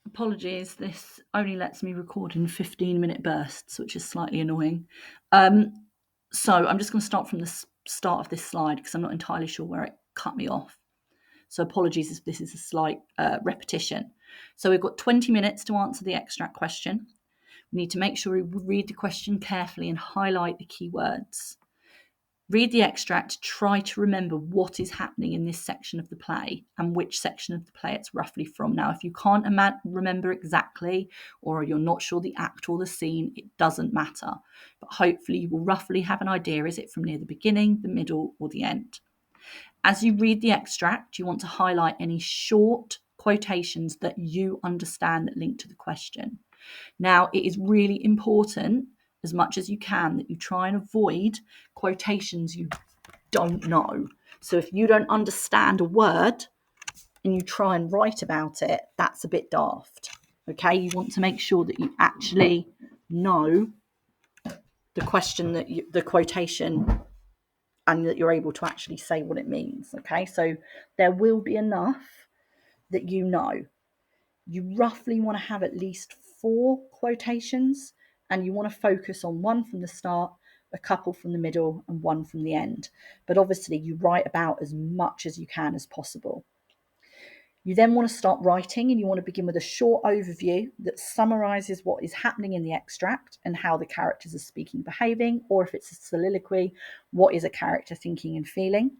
Apologies, this only lets me record in 15-minute bursts, which is slightly annoying. So I'm just going to start from the start of this slide because I'm not entirely sure where it cut me off. So apologies if this is a slight repetition. So we've got 20 minutes to answer the extract question. We need to make sure we read the question carefully and highlight the key words. Read the extract, try to remember what is happening in this section of the play and which section of the play it's roughly from. Now, if you can't remember exactly, or you're not sure the act or the scene, it doesn't matter. But hopefully you will roughly have an idea. Is it from near the beginning, the middle, or the end? As you read the extract, you want to highlight any short quotations that you understand that link to the question. Now, it is really important, as much as you can, that you try and avoid quotations you don't know. So if you don't understand a word and you try and write about it, that's a bit daft. Okay, you want to make sure that you actually know the question, the quotation, and that you're able to actually say what it means. Okay, so there will be enough that you know. You roughly want to have at least 4 quotations, and you want to focus on one from the start, a couple from the middle, and one from the end. But obviously you write about as much as you can as possible. You then want to start writing, and you want to begin with a short overview that summarizes what is happening in the extract and how the characters are speaking, behaving, or if it's a soliloquy, what is a character thinking and feeling.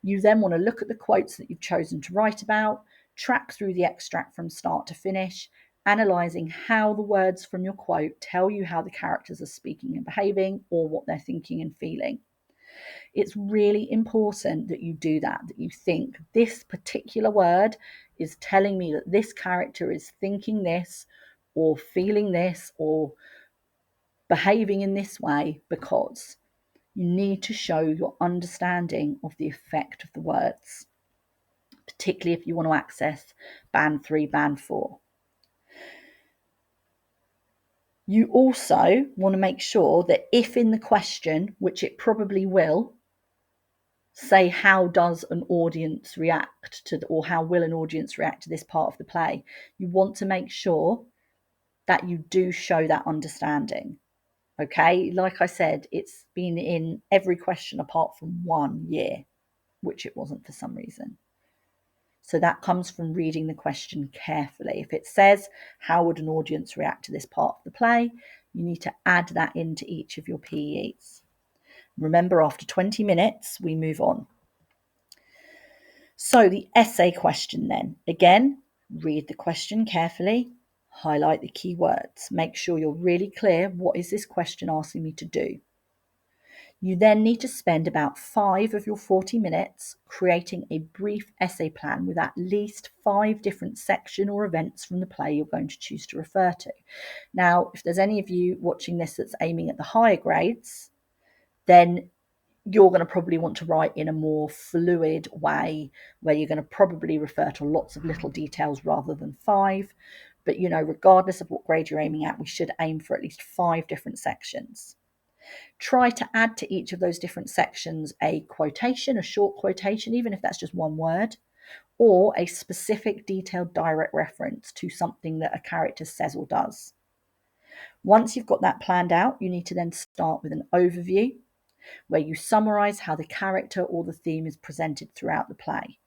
You then want to look at the quotes that you've chosen to write about, track through the extract from start to finish, analysing how the words from your quote tell you how the characters are speaking and behaving, or what they're thinking and feeling. It's really important that you do that you think this particular word is telling me that this character is thinking this, or feeling this, or behaving in this way, because you need to show your understanding of the effect of the words, particularly if you want to access band 3, band 4. You also want to make sure that if in the question, which it probably will, say how does an audience react to, or how will an audience react to this part of the play, you want to make sure that you do show that understanding. Okay, like I said, it's been in every question apart from 1 year, which it wasn't for some reason. So that comes from reading the question carefully. If it says, how would an audience react to this part of the play? You need to add that into each of your PEs. Remember, after 20 minutes, we move on. So the essay question then. Again, read the question carefully, highlight the key words. Make sure you're really clear, what is this question asking me to do? You then need to spend about 5 of your 40 minutes creating a brief essay plan with at least 5 different sections or events from the play you're going to choose to refer to. Now, if there's any of you watching this that's aiming at the higher grades, then you're going to probably want to write in a more fluid way where you're going to probably refer to lots of little details rather than 5. But, regardless of what grade you're aiming at, we should aim for at least 5 different sections. Try to add to each of those different sections a quotation, a short quotation, even if that's just one word, or a specific detailed direct reference to something that a character says or does. Once you've got that planned out, you need to then start with an overview where you summarize how the character or the theme is presented throughout the play.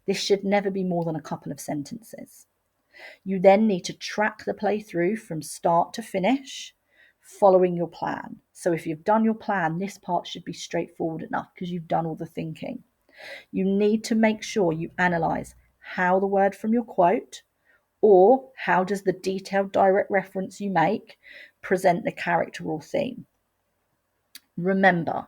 This should never be more than a couple of sentences. You then need to track the play through from start to finish, following your plan. So if you've done your plan, this part should be straightforward enough because you've done all the thinking. You need to make sure you analyze how the word from your quote, or how does the detailed direct reference you make present the character or theme. Remember,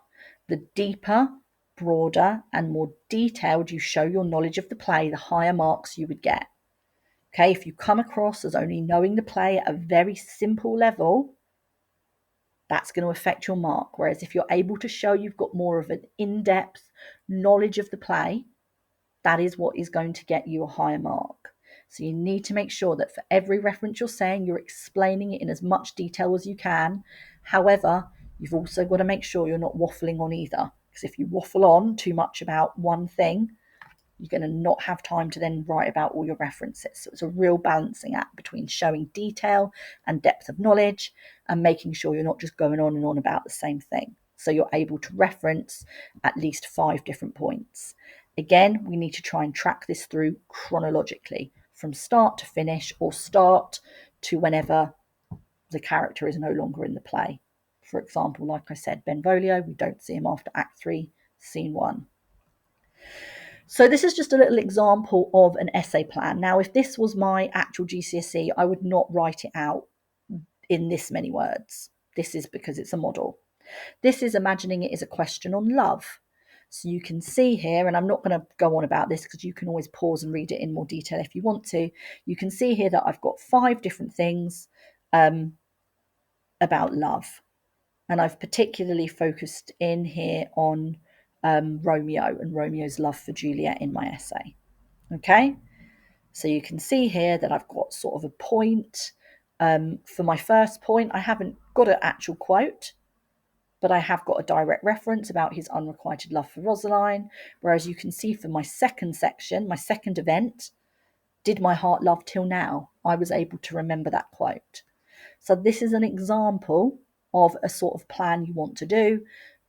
the deeper, broader, and more detailed you show your knowledge of the play, the higher marks you would get. Okay, if you come across as only knowing the play at a very simple level, that's going to affect your mark. Whereas if you're able to show you've got more of an in-depth knowledge of the play, that is what is going to get you a higher mark. So you need to make sure that for every reference you're saying, you're explaining it in as much detail as you can. However, you've also got to make sure you're not waffling on either. Because if you waffle on too much about one thing, you're going to not have time to then write about all your references. So it's a real balancing act between showing detail and depth of knowledge and making sure you're not just going on and on about the same thing. So you're able to reference at least 5 different points. Again, we need to try and track this through chronologically from start to finish, or start to whenever the character is no longer in the play. For example, like I said, Benvolio, we don't see him after Act 3, Scene 1. So this is just a little example of an essay plan. Now, if this was my actual GCSE, I would not write it out in this many words. This is because it's a model. This is imagining it is a question on love. So you can see here, and I'm not going to go on about this because you can always pause and read it in more detail if you want to. You can see here that I've got 5 different things about love. And I've particularly focused in here on Romeo and Romeo's love for Juliet in my essay. Okay, so you can see here that I've got sort of a point. For my first point, I haven't got an actual quote, but I have got a direct reference about his unrequited love for Rosaline. Whereas you can see for my second section, my second event, did my heart love till now? I was able to remember that quote. So this is an example of a sort of plan you want to do,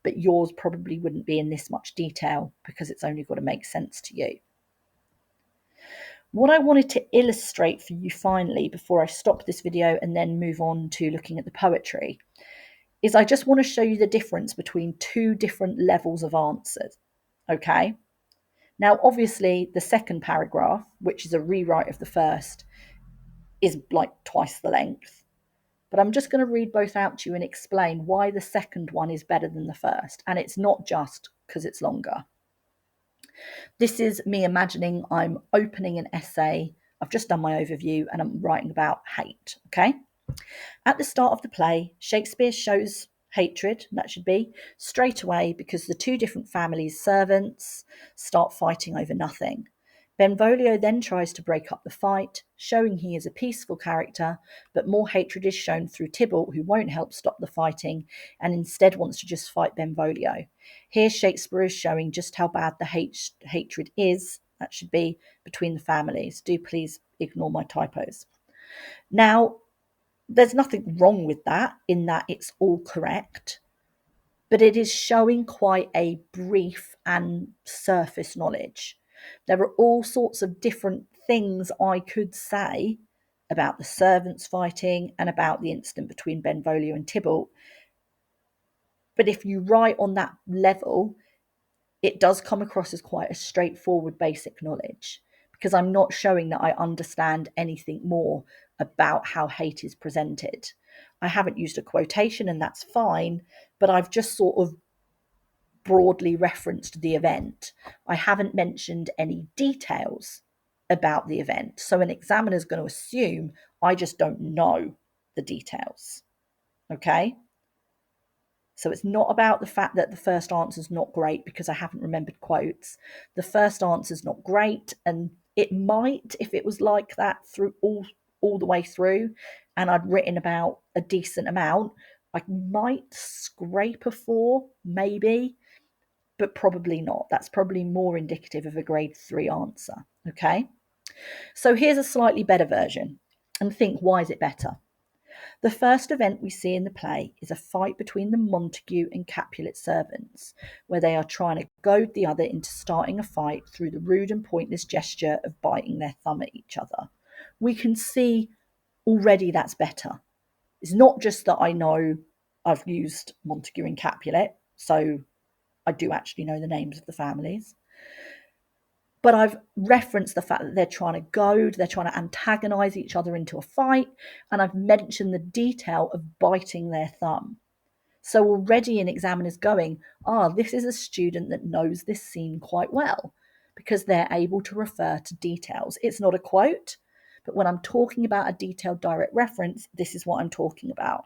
but yours probably wouldn't be in this much detail because it's only got to make sense to you. What I wanted to illustrate for you finally, before I stop this video and then move on to looking at the poetry, is I just want to show you the difference between 2 different levels of answers. Okay? Now, obviously, the second paragraph, which is a rewrite of the first, is like twice the length. But I'm just going to read both out to you and explain why the second one is better than the first. And it's not just because it's longer. This is me imagining I'm opening an essay. I've just done my overview and I'm writing about hate, okay? At the start of the play, Shakespeare shows hatred, that should be, straight away because the 2 different families' servants start fighting over nothing. Benvolio then tries to break up the fight, showing he is a peaceful character, but more hatred is shown through Tybalt, who won't help stop the fighting and instead wants to just fight Benvolio. Here Shakespeare is showing just how bad the hatred is, that should be, between the families. Do please ignore my typos. Now, there's nothing wrong with that, in that it's all correct, but it is showing quite a brief and surface knowledge. There are all sorts of different things I could say about the servants fighting and about the incident between Benvolio and Tybalt. But if you write on that level, it does come across as quite a straightforward basic knowledge, because I'm not showing that I understand anything more about how hate is presented. I haven't used a quotation, and that's fine, but I've just sort of broadly referenced the event. I haven't mentioned any details about the event. So an examiner is going to assume I just don't know the details. Okay? So it's not about the fact that the first answer is not great because I haven't remembered quotes. The first answer is not great, and it might, if it was like that through all the way through, and I'd written about a decent amount, I might scrape a 4, maybe, but probably not. That's probably more indicative of a grade 3 answer. Okay, so here's a slightly better version, and think, why is it better? The first event we see in the play is a fight between the Montague and Capulet servants, where they are trying to goad the other into starting a fight through the rude and pointless gesture of biting their thumb at each other. We can see already that's better. It's not just that I know I've used Montague and Capulet, so I do actually know the names of the families, but I've referenced the fact that they're trying to goad, they're trying to antagonise each other into a fight, and I've mentioned the detail of biting their thumb. So already an examiner's going, this is a student that knows this scene quite well, because they're able to refer to details. It's not a quote, but when I'm talking about a detailed direct reference, this is what I'm talking about.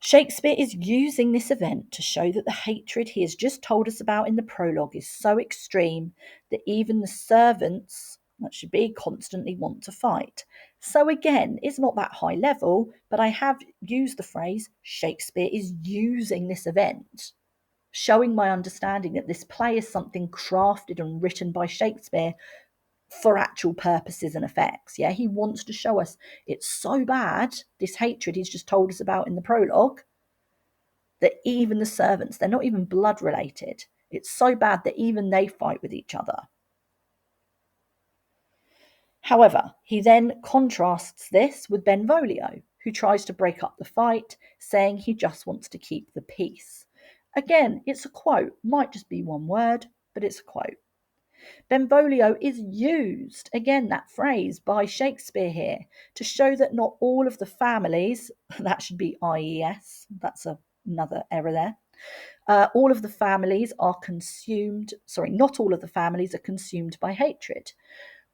Shakespeare is using this event to show that the hatred he has just told us about in the prologue is so extreme that even the servants, that should be, constantly want to fight. So again, it's not that high level, but I have used the phrase Shakespeare is using this event showing my understanding that this play is something crafted and written by Shakespeare for actual purposes and effects. Yeah, he wants to show us it's so bad, this hatred he's just told us about in the prologue, that even the servants, they're not even blood related. It's so bad that even they fight with each other. However, he then contrasts this with Benvolio, who tries to break up the fight, saying he just wants to keep the peace. Again, it's a quote, might just be one word, but it's a quote. Benvolio is used, again, that phrase, by Shakespeare here to show that not all of the families, that should be IES, that's another error there, all of the families are consumed, not all of the families are consumed by hatred.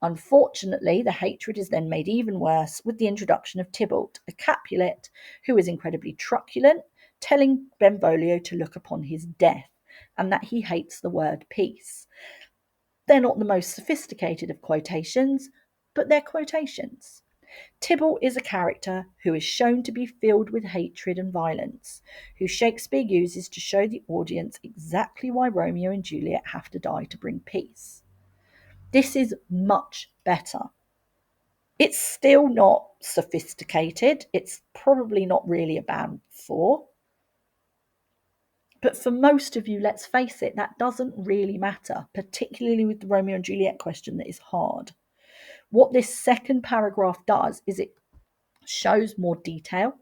Unfortunately, the hatred is then made even worse with the introduction of Tybalt, a Capulet who is incredibly truculent, telling Benvolio to look upon his death and that he hates the word peace. They're not the most sophisticated of quotations, but they're quotations. Tybalt is a character who is shown to be filled with hatred and violence, who Shakespeare uses to show the audience exactly why Romeo and Juliet have to die to bring peace. This is much better. It's still not sophisticated. It's probably not really a band 4. But for most of you, let's face it, that doesn't really matter, particularly with the Romeo and Juliet question that is hard. What this second paragraph does is it shows more detail.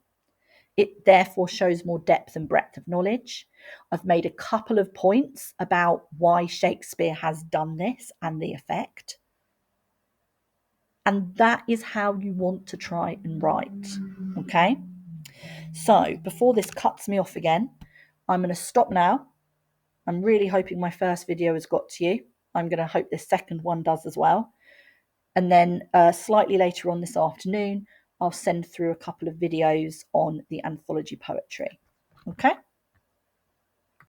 It therefore shows more depth and breadth of knowledge. I've made a couple of points about why Shakespeare has done this and the effect. And that is how you want to try and write. Okay? So before this cuts me off again, I'm going to stop now. I'm really hoping my first video has got to you. I'm going to hope this second one does as well. And then slightly later on this afternoon, I'll send through a couple of videos on the anthology poetry. Okay?